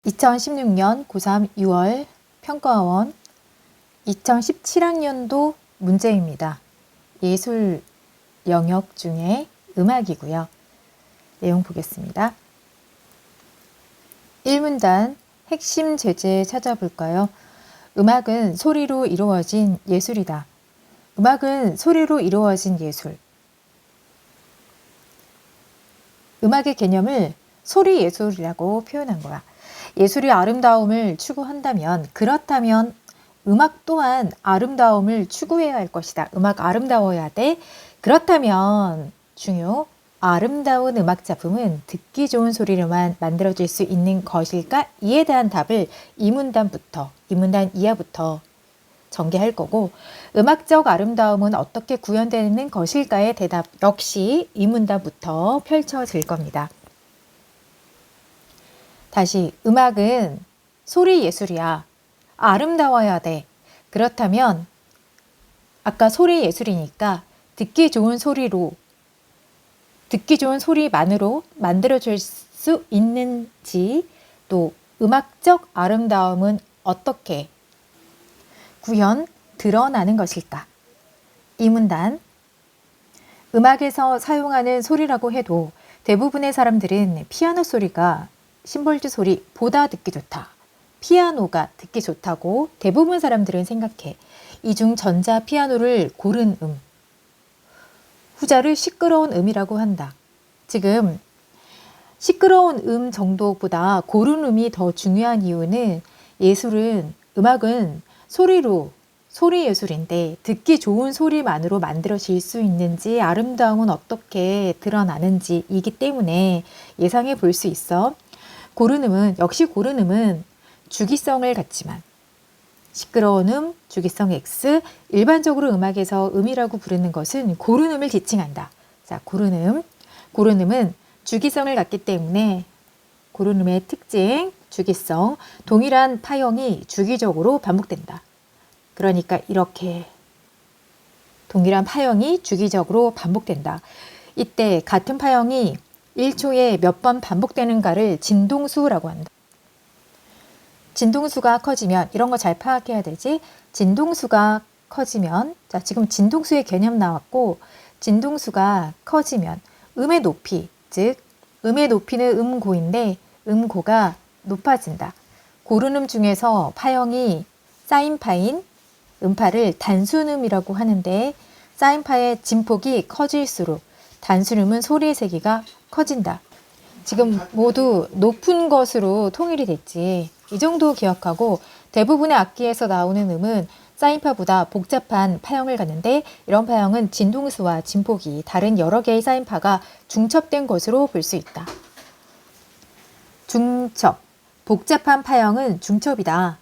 2016년 고3 6월 평가원 2017학년도 문제입니다. 예술 영역 중에 음악이고요. 내용 보겠습니다. 1문단 핵심 제재 찾아볼까요? 음악은 소리로 이루어진 예술이다. 음악은 소리로 이루어진 예술. 음악의 개념을 소리 예술이라고 표현한 거야. 예술이 아름다움을 추구한다면, 그렇다면 음악 또한 아름다움을 추구해야 할 것이다. 음악 아름다워야 돼. 그렇다면 중요. 아름다운 음악 작품은 듣기 좋은 소리로만 만들어질 수 있는 것일까? 이에 대한 답을 이 문단 이하부터 전개할 거고, 음악적 아름다움은 어떻게 구현되는 것일까의 대답 역시 이 문단부터 펼쳐질 겁니다. 다시, 음악은 소리 예술이야. 아름다워야 돼. 그렇다면 아까 소리 예술이니까 듣기 좋은 소리만으로 만들어질 수 있는지, 또 음악적 아름다움은 어떻게 드러나는 것일까? 이 문단, 음악에서 사용하는 소리라고 해도 대부분의 사람들은 피아노 소리가 심볼트 소리보다 듣기 좋다. 피아노가 듣기 좋다고 대부분 사람들은 생각해. 이 중 전자 피아노를 고른 후자를 시끄러운 음이라고 한다. 지금 시끄러운 음 정도보다 고른 음이 더 중요한 이유는 음악은 소리 예술인데 듣기 좋은 소리만으로 만들어질 수 있는지, 아름다움은 어떻게 드러나는지 이기 때문에 예상해 볼 수 있어. 고른 음은 주기성을 갖지만, 시끄러운 음, 주기성 X, 일반적으로 음악에서 음이라고 부르는 것은 고른 음을 지칭한다. 자, 고른 음은 주기성을 갖기 때문에 고른 음의 특징, 주기성, 동일한 파형이 주기적으로 반복된다. 그러니까 이렇게 동일한 파형이 주기적으로 반복된다. 이때 같은 파형이 1초에 몇 번 반복되는가를 진동수라고 한다. 진동수가 커지면, 이런 거 잘 파악해야 되지. 진동수가 커지면, 자, 지금 진동수의 개념 나왔고, 진동수가 커지면 음의 높이, 즉 음의 높이는 음고인데 음고가 높아진다. 고른 음 중에서 파형이 사인파인 음파를 단순음이라고 하는데, 사인파의 진폭이 커질수록 단순음은 소리의 세기가 커진다. 지금 모두 높은 것으로 통일이 됐지. 이 정도 기억하고, 대부분의 악기에서 나오는 음은 사인파보다 복잡한 파형을 갖는데, 이런 파형은 진동수와 진폭이 다른 여러 개의 사인파가 중첩된 것으로 볼 수 있다. 중첩, 복잡한 파형은 중첩이다.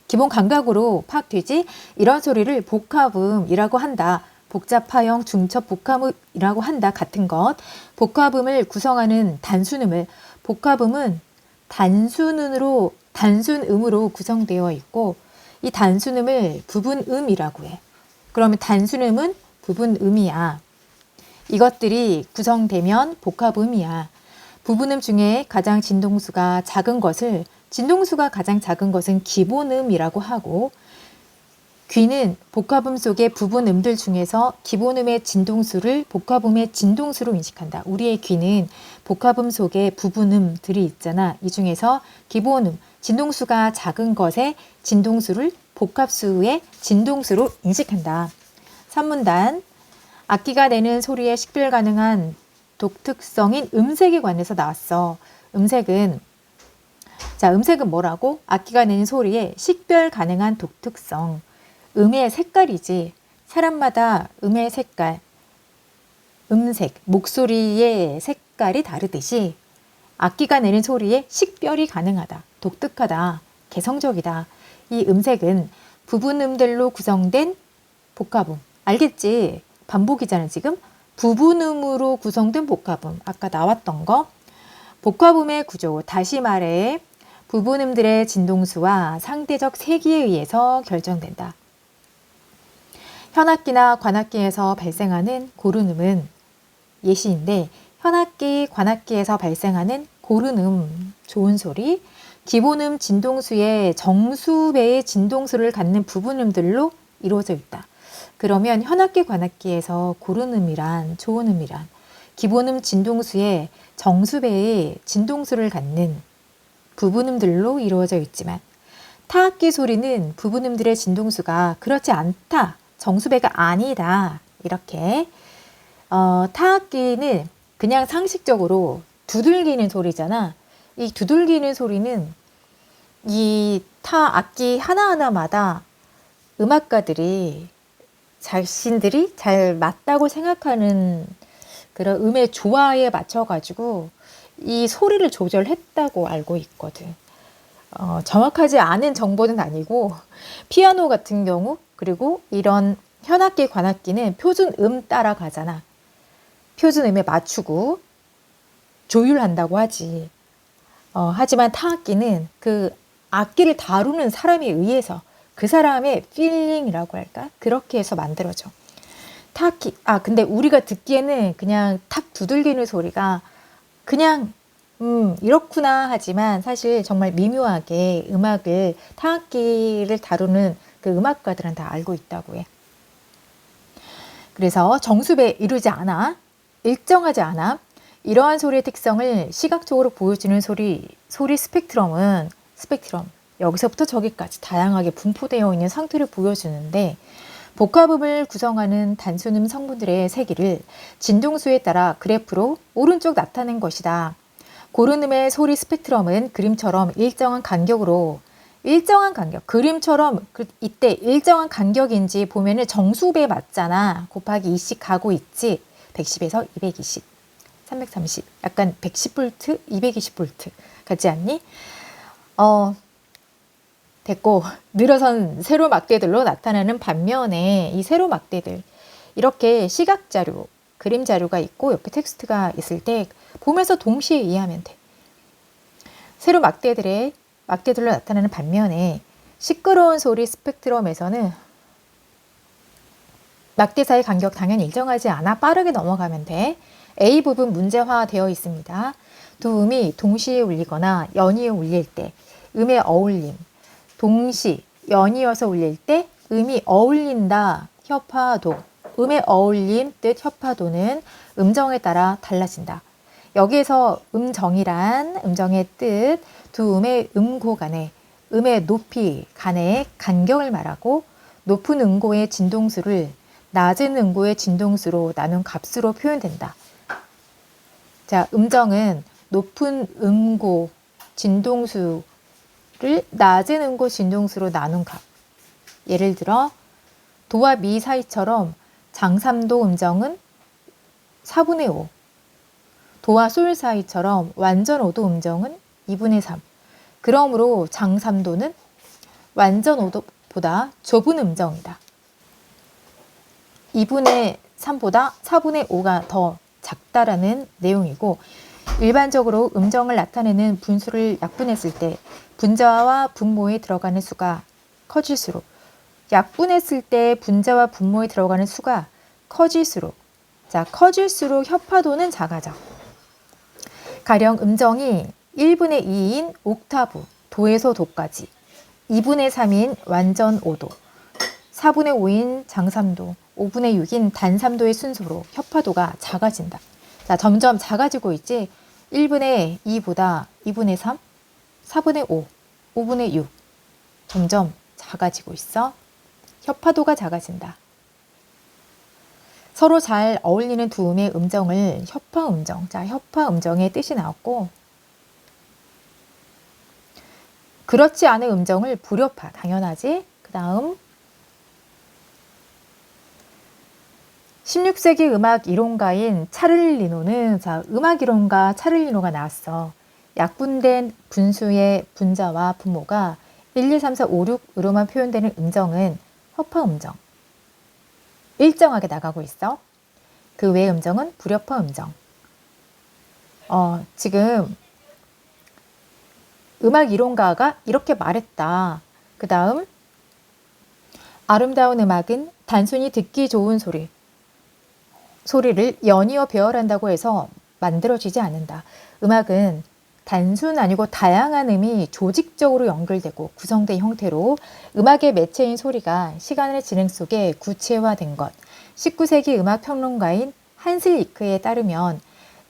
기본 감각으로 파악되지? 이런 소리를 복합음이라고 한다. 복잡파형, 중첩, 복합음이라고 한다. 같은 것. 복합음을 구성하는 단순음은 단순음으로 구성되어 있고, 이 단순음을 부분음이라고 해. 그러면 단순음은 부분음이야. 이것들이 구성되면 복합음이야. 부분음 중에 가장 진동수가 가장 작은 것은 기본음이라고 하고, 귀는 복합음 속의 부분음들 중에서 기본음의 진동수를 복합음의 진동수로 인식한다. 우리의 귀는 복합음 속에 부분음들이 있잖아. 이 중에서 기본음, 진동수가 작은 것의 진동수를 복합수의 진동수로 인식한다. 3문단, 악기가 내는 소리의 식별 가능한 독특성인 음색에 관해서 나왔어. 음색은 뭐라고? 악기가 내는 소리의 식별 가능한 독특성. 음의 색깔이지. 사람마다 음의 색깔, 음색, 목소리의 색깔이 다르듯이 악기가 내는 소리의 식별이 가능하다. 독특하다. 개성적이다. 이 음색은 부분음들로 구성된 복합음. 알겠지? 반복이잖아, 지금. 부분음으로 구성된 복합음. 아까 나왔던 거. 복합음의 구조. 다시 말해, 부분음들의 진동수와 상대적 세기에 의해서 결정된다. 현악기나 관악기에서 발생하는 고른 음은 예시인데, 현악기, 관악기에서 발생하는 고른 좋은 소리. 기본음 진동수의 정수배의 진동수를 갖는 부분음들로 이루어져 있다. 그러면 현악기 관악기에서 고른 음이란 좋은 음이란 기본음 진동수의 정수배의 진동수를 갖는 부분음들로 이루어져 있지만 타악기 소리는 부분음들의 진동수가 그렇지 않다. 정수배가 아니다. 이렇게 타악기는 그냥 상식적으로 두들기는 소리잖아. 이 두들기는 소리는 이 타 악기 하나하나마다 음악가들이 자신들이 잘 맞다고 생각하는 그런 음의 조화에 맞춰가지고 이 소리를 조절했다고 알고 있거든. 정확하지 않은 정보는 아니고 피아노 같은 경우 그리고 이런 현악기 관악기는 표준 음 따라가잖아. 표준 음에 맞추고 조율한다고 하지. 하지만 타악기는 그 악기를 다루는 사람에 의해서 그 사람의 필링이라고 할까? 그렇게 해서 만들어져. 타악기, 근데 우리가 듣기에는 그냥 탁 두들기는 소리가 그냥 이렇구나 하지만 사실 정말 미묘하게 음악을 타악기를 다루는 그 음악가들은 다 알고 있다고 해. 그래서 정수배 이루지 않아, 일정하지 않아. 이러한 소리의 특성을 시각적으로 보여주는 소리 스펙트럼, 여기서부터 저기까지 다양하게 분포되어 있는 상태를 보여주는데 복합음을 구성하는 단순음 성분들의 세기를 진동수에 따라 그래프로 오른쪽 나타낸 것이다. 고른음의 소리 스펙트럼은 그림처럼 일정한 간격, 그림처럼 이때 일정한 간격인지 보면은 정수배 맞잖아. 곱하기 2씩 가고 있지. 110에서 220, 330, 약간 110V, 220V 같지 않니? 됐고 늘어선 세로 막대들로 나타나는 반면에 이 세로 막대들 이렇게 시각 자료, 그림 자료가 있고 옆에 텍스트가 있을 때 보면서 동시에 이해하면 돼. 세로 막대들로 나타나는 반면에 시끄러운 소리 스펙트럼에서는 막대 사이 간격 당연히 일정하지 않아 빠르게 넘어가면 돼. A 부분 문제화되어 있습니다. 두 음이 동시에 울리거나 연이어 울릴 때 음의 어울림, 동시, 연이어서 울릴 때 음이 어울린다, 협화도, 음의 어울림, 뜻 협화도는 음정에 따라 달라진다. 여기에서 음정이란 음정의 뜻, 두 음의 음고 간의 음의 높이 간의 간격을 말하고 높은 음고의 진동수를 낮은 음고의 진동수로 나눈 값으로 표현된다. 자, 음정은 높은 음고 진동수를 낮은 음고 진동수로 나눈 값. 예를 들어 도와 미 사이처럼 장삼도 음정은 4분의 5, 도와 솔 사이처럼 완전 5도 음정은 2분의 3. 그러므로 장삼도는 완전 5도보다 좁은 음정이다. 2분의 3보다 4분의 5가 더 작다라는 내용이고 일반적으로 음정을 나타내는 분수를 약분했을 때 분자와 분모에 들어가는 수가 커질수록 약분했을 때 분자와 분모에 들어가는 수가 커질수록 협화도는 작아져. 가령 음정이 1분의 2인 옥타브, 도에서 도까지 2분의 3인 완전 5도, 4분의 5인 장삼도, 5분의 6인 단삼도의 순서로 협화도가 작아진다. 자, 점점 작아지고 있지. 1분의 2보다 2분의 3, 4분의 5, 5분의 6 점점 작아지고 있어. 협화도가 작아진다. 서로 잘 어울리는 두 음의 음정을 협화음정. 자, 협화음정의 뜻이 나왔고 그렇지 않은 음정을 불협화. 당연하지. 그 다음 16세기 음악 이론가인 차를리노는 음악 이론가 차를리노가 나왔어. 약분된 분수의 분자와 분모가 1, 2, 3, 4, 5, 6으로만 표현되는 음정은 협화음정. 일정하게 나가고 있어. 그 외의 음정은 불협화 음정. 지금 음악 이론가가 이렇게 말했다. 그 다음 아름다운 음악은 단순히 듣기 좋은 소리를 연이어 배열한다고 해서 만들어지지 않는다. 음악은 단순 아니고 다양한 음이 조직적으로 연결되고 구성된 형태로 음악의 매체인 소리가 시간의 진행 속에 구체화된 것. 19세기 음악 평론가인 한슬 리크에 따르면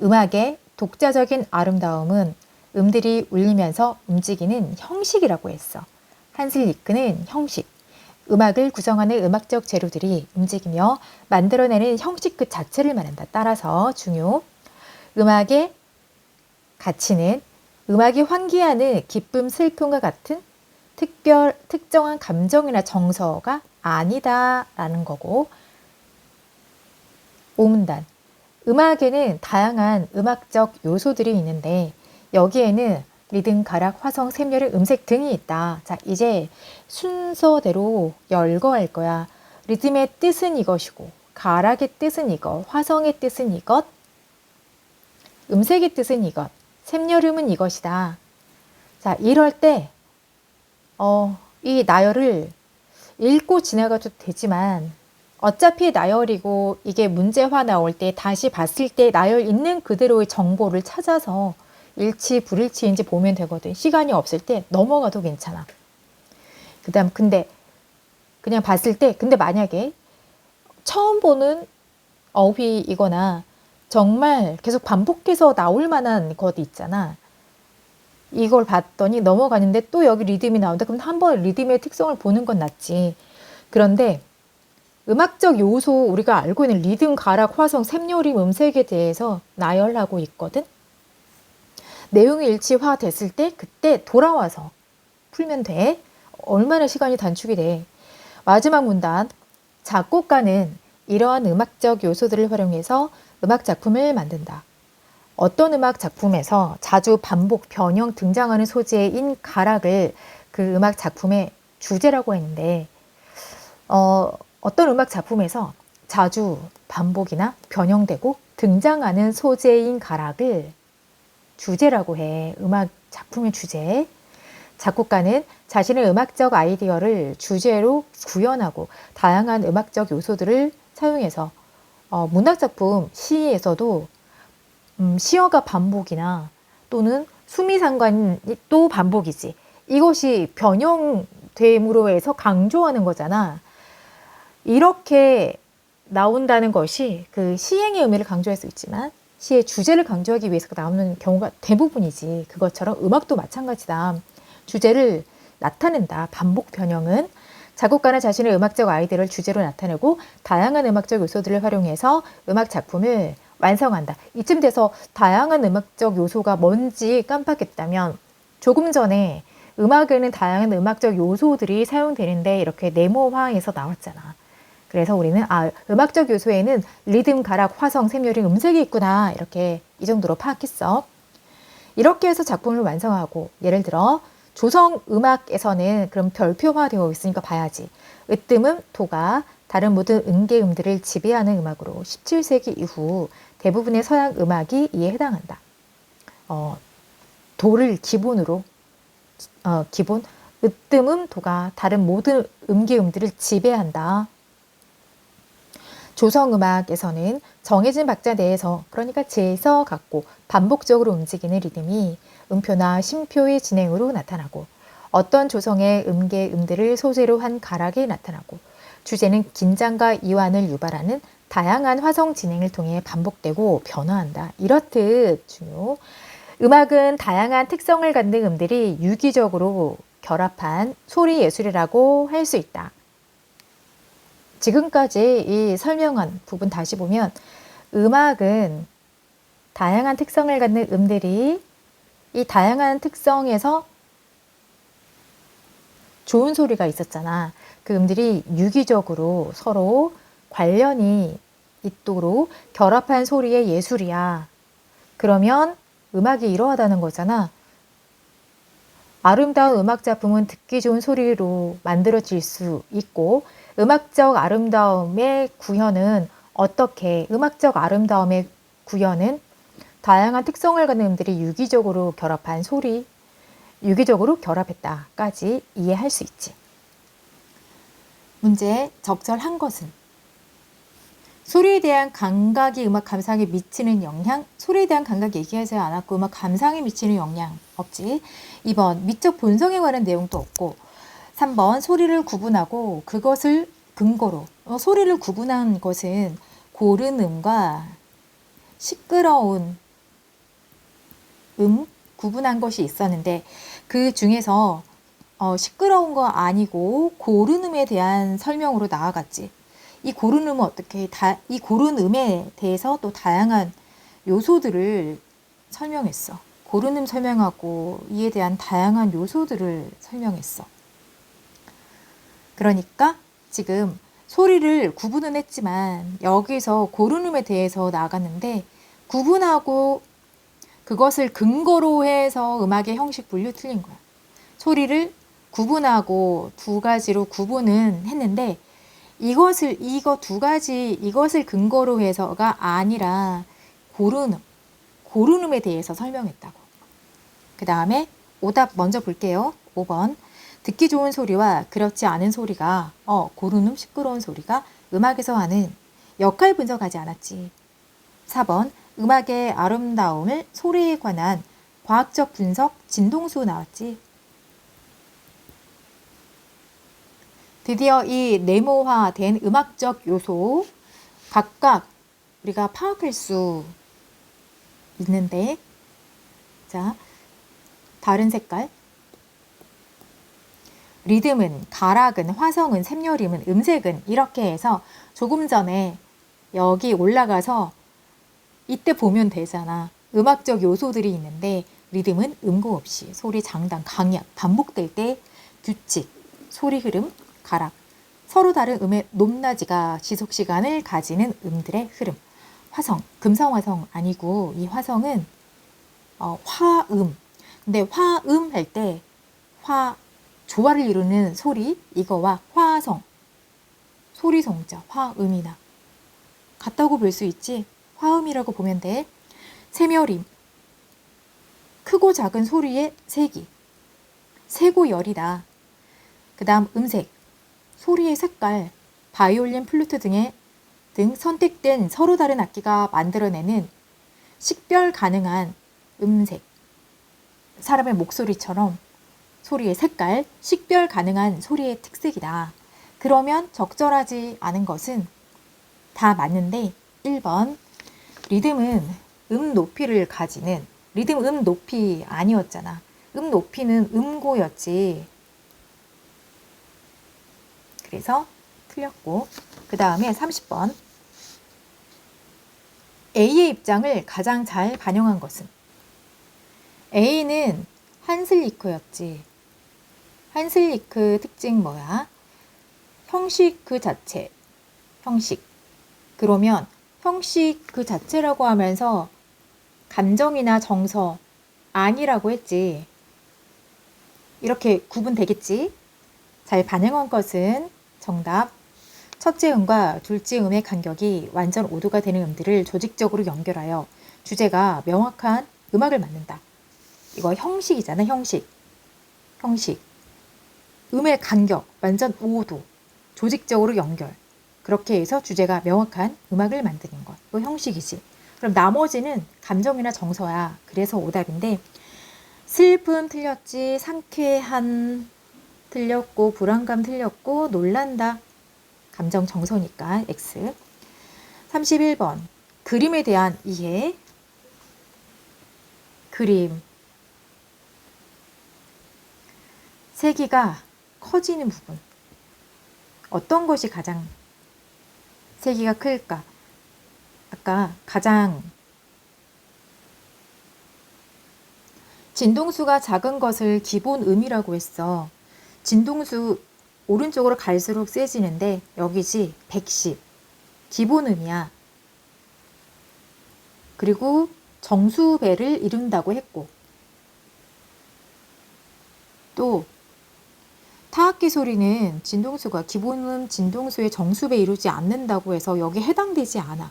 음악의 독자적인 아름다움은 음들이 울리면서 움직이는 형식이라고 했어. 한슬 리크는 형식, 음악을 구성하는 음악적 재료들이 움직이며 만들어내는 형식 그 자체를 말한다. 따라서 중요. 음악의 가치는 음악이 환기하는 기쁨, 슬픔과 같은 특정한 감정이나 정서가 아니다라는 거고, 오문단. 음악에는 다양한 음악적 요소들이 있는데 여기에는 리듬, 가락, 화성, 샘열의 음색 등이 있다. 자, 이제 순서대로 열거할 거야. 리듬의 뜻은 이것이고, 가락의 뜻은 이것, 화성의 뜻은 이것, 음색의 뜻은 이것, 샘열음은 이것이다. 자, 이럴 때 이 나열을 읽고 지나가도 되지만 어차피 나열이고 이게 문제화 나올 때 다시 봤을 때 나열 있는 그대로의 정보를 찾아서 일치 불일치인지 보면 되거든. 시간이 없을 때 넘어가도 괜찮아. 그다음 근데 그냥 봤을 때 근데 만약에 처음 보는 어휘이거나 정말 계속 반복해서 나올 만한 것 있잖아. 이걸 봤더니 넘어가는데 또 여기 리듬이 나온다. 그럼 한번 리듬의 특성을 보는 건 낫지. 그런데 음악적 요소 우리가 알고 있는 리듬, 가락, 화성, 샘요림, 음색에 대해서 나열하고 있거든. 내용이 일치화 됐을 때 그때 돌아와서 풀면 돼. 얼마나 시간이 단축이 돼. 마지막 문단. 작곡가는 이러한 음악적 요소들을 활용해서 음악 작품을 만든다. 어떤 음악 작품에서 자주 반복, 변형 등장하는 소재인 가락을 그 음악 작품의 주제라고 했는데 어떤 음악 작품에서 자주 반복이나 변형되고 등장하는 소재인 가락을 주제라고 해. 음악 작품의 주제. 작곡가는 자신의 음악적 아이디어를 주제로 구현하고 다양한 음악적 요소들을 사용해서 문학작품, 시에서도 시어가 반복이나 또는 수미상관이 또 반복이지. 이것이 변형됨으로 해서 강조하는 거잖아. 이렇게 나온다는 것이 그 시행의 의미를 강조할 수 있지만 시의 주제를 강조하기 위해서 나오는 경우가 대부분이지. 그것처럼 음악도 마찬가지다. 주제를 나타낸다. 반복 변형은 작곡가는 자신의 음악적 아이디어를 주제로 나타내고 다양한 음악적 요소들을 활용해서 음악 작품을 완성한다. 이쯤 돼서 다양한 음악적 요소가 뭔지 깜빡했다면 조금 전에 음악에는 다양한 음악적 요소들이 사용되는데 이렇게 네모화해서 나왔잖아. 그래서 우리는 음악적 요소에는 리듬, 가락, 화성, 샘요림, 음색이 있구나. 이렇게 이 정도로 파악했어. 이렇게 해서 작품을 완성하고 예를 들어 조성 음악에서는 그럼 별표화되어 있으니까 봐야지. 으뜸음, 도가 다른 모든 음계음들을 지배하는 음악으로 17세기 이후 대부분의 서양 음악이 이에 해당한다. 도를 기본으로 기본 으뜸음, 도가 다른 모든 음계음들을 지배한다. 조성음악에서는 정해진 박자 내에서 그러니까 재서 갖고 반복적으로 움직이는 리듬이 음표나 심표의 진행으로 나타나고 어떤 조성의 음계음들을 소재로 한 가락에 나타나고 주제는 긴장과 이완을 유발하는 다양한 화성 진행을 통해 반복되고 변화한다. 이렇듯 중요. 음악은 다양한 특성을 갖는 음들이 유기적으로 결합한 소리 예술이라고 할 수 있다. 지금까지 이 설명한 부분 다시 보면 음악은 다양한 특성을 갖는 음들이 이 다양한 특성에서 좋은 소리가 있었잖아. 그 음들이 유기적으로 서로 관련이 있도록 결합한 소리의 예술이야. 그러면 음악이 이러하다는 거잖아. 아름다운 음악 작품은 듣기 좋은 소리로 만들어질 수 있고 음악적 아름다움의 구현은 어떻게 음악적 아름다움의 구현은 다양한 특성을 갖는 음들이 유기적으로 결합한 소리, 유기적으로 결합했다까지 이해할 수 있지. 문제 적절한 것은 소리에 대한 감각이 음악 감상에 미치는 영향. 소리에 대한 감각 얘기하지 않았고 음악 감상에 미치는 영향 없지. 2번 미적 본성에 관한 내용도 없고. 3번 소리를 구분하고 그것을 근거로. 소리를 구분한 것은 고른 음과 시끄러운 구분한 것이 있었는데 그 중에서 시끄러운 거 아니고 고른 음에 대한 설명으로 나아갔지. 이 고른 음은 이 고른 음에 대해서 또 다양한 요소들을 설명했어. 고른 음 설명하고 이에 대한 다양한 요소들을 설명했어. 그러니까 지금 소리를 구분은 했지만 여기서 고른 음에 대해서 나아갔는데 구분하고 그것을 근거로 해서 음악의 형식 분류 틀린 거야. 소리를 구분하고 두 가지로 구분은 했는데 이것을 근거로 해서가 아니라 고른 음에 대해서 설명했다고. 그 다음에 오답 먼저 볼게요. 5번. 듣기 좋은 소리와 그렇지 않은 소리가 고른 음, 시끄러운 소리가 음악에서 하는 역할 분석하지 않았지. 4번. 음악의 아름다움을 소리에 관한 과학적 분석 진동수 나왔지. 드디어 이 네모화된 음악적 요소 각각 우리가 파악할 수 있는데, 자, 다른 색깔. 리듬은, 가락은, 화성은, 샘여림은, 음색은 이렇게 해서 조금 전에 여기 올라가서 이때 보면 되잖아. 음악적 요소들이 있는데 리듬은 음고 없이 소리 장단, 강약, 반복될 때 규칙, 소리 흐름, 가락, 서로 다른 음의 높낮이가 지속시간을 가지는 음들의 흐름. 화성, 금성화성 아니고 이 화성은 화음. 근데 화음 할 때 조화를 이루는 소리 이거와 화성, 소리성자, 화음이나 같다고 볼 수 있지. 화음이라고 보면 돼. 세멸임, 크고 작은 소리의 세기, 세고열이다. 그 다음 음색, 소리의 색깔, 바이올린, 플루트 등 선택된 서로 다른 악기가 만들어내는 식별 가능한 음색. 사람의 목소리처럼 소리의 색깔, 식별 가능한 소리의 특색이다. 그러면 적절하지 않은 것은 다 맞는데 1번 리듬은 음 높이를 가지는 리듬 음 높이 아니었잖아. 음 높이는 음고였지. 그래서 틀렸고 그 다음에 30번 A의 입장을 가장 잘 반영한 것은 A는 한슬리크였지. 한슬리크 특징 뭐야? 형식 그 자체. 형식. 그러면 형식 그 자체라고 하면서 감정이나 정서 아니라고 했지. 이렇게 구분되겠지? 잘 반영한 것은 정답. 첫째 음과 둘째 음의 간격이 완전 5도가 되는 음들을 조직적으로 연결하여 주제가 명확한 음악을 만든다. 이거 형식이잖아, 형식. 형식. 음의 간격 완전 5도. 조직적으로 연결. 그렇게 해서 주제가 명확한 음악을 만드는 것. 이거 형식이지. 그럼 나머지는 감정이나 정서야. 그래서 오답인데 슬픔 틀렸지. 상쾌한 틀렸고 불안감 틀렸고 놀란다. 감정 정서니까 X. 31번 그림에 대한 이해. 그림. 세기가 커지는 부분. 어떤 것이 가장 세기가 클까? 아까 가장 진동수가 작은 것을 기본 음이라고 했어. 진동수 오른쪽으로 갈수록 세지는데 여기지 110 기본 음이야. 그리고 정수배를 이룬다고 했고 또 타악기 소리는 진동수가 기본음 진동수의 정수배 이루지 않는다고 해서 여기에 해당되지 않아.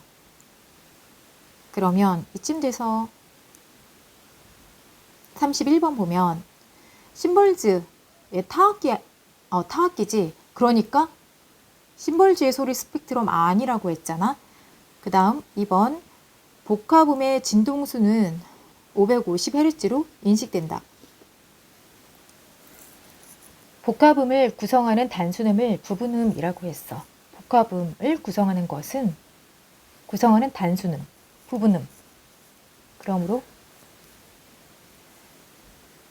그러면 이쯤 돼서 31번 보면 심벌즈의 타악기지. 그러니까 심벌즈의 소리 스펙트럼 아니라고 했잖아. 그 다음 2번 복합음의 진동수는 550Hz로 인식된다. 복합음을 구성하는 단순음을 부분음이라고 했어. 복합음을 구성하는 것은 구성하는 단순음, 부분음. 그러므로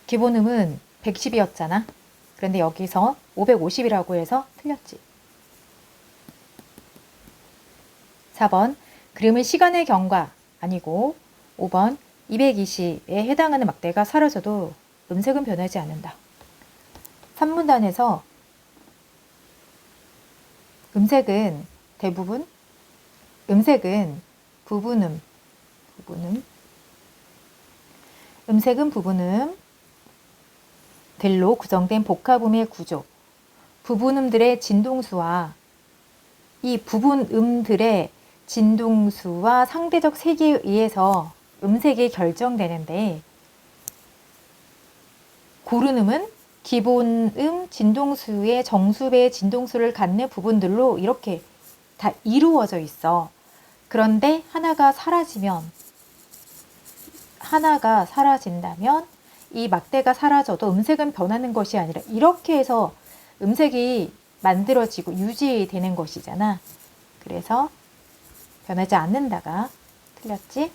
기본음은 110이었잖아. 그런데 여기서 550이라고 해서 틀렸지. 4번 그림의 시간의 경과 아니고 5번 220에 해당하는 막대가 사라져도 음색은 변하지 않는다. 3문단에서 음색은 부분음, 음색은 부분음들로 구성된 복합음의 구조, 부분음들의 진동수와 이 부분음들의 진동수와 상대적 세기에 의해서 음색이 결정되는데, 고른음은 기본음 진동수의 정수배의 진동수를 갖는 부분들로 이렇게 다 이루어져 있어. 그런데 하나가 사라진다면 이 막대가 사라져도 음색은 변하는 것이 아니라 이렇게 해서 음색이 만들어지고 유지되는 것이잖아. 그래서 변하지 않는다가 틀렸지?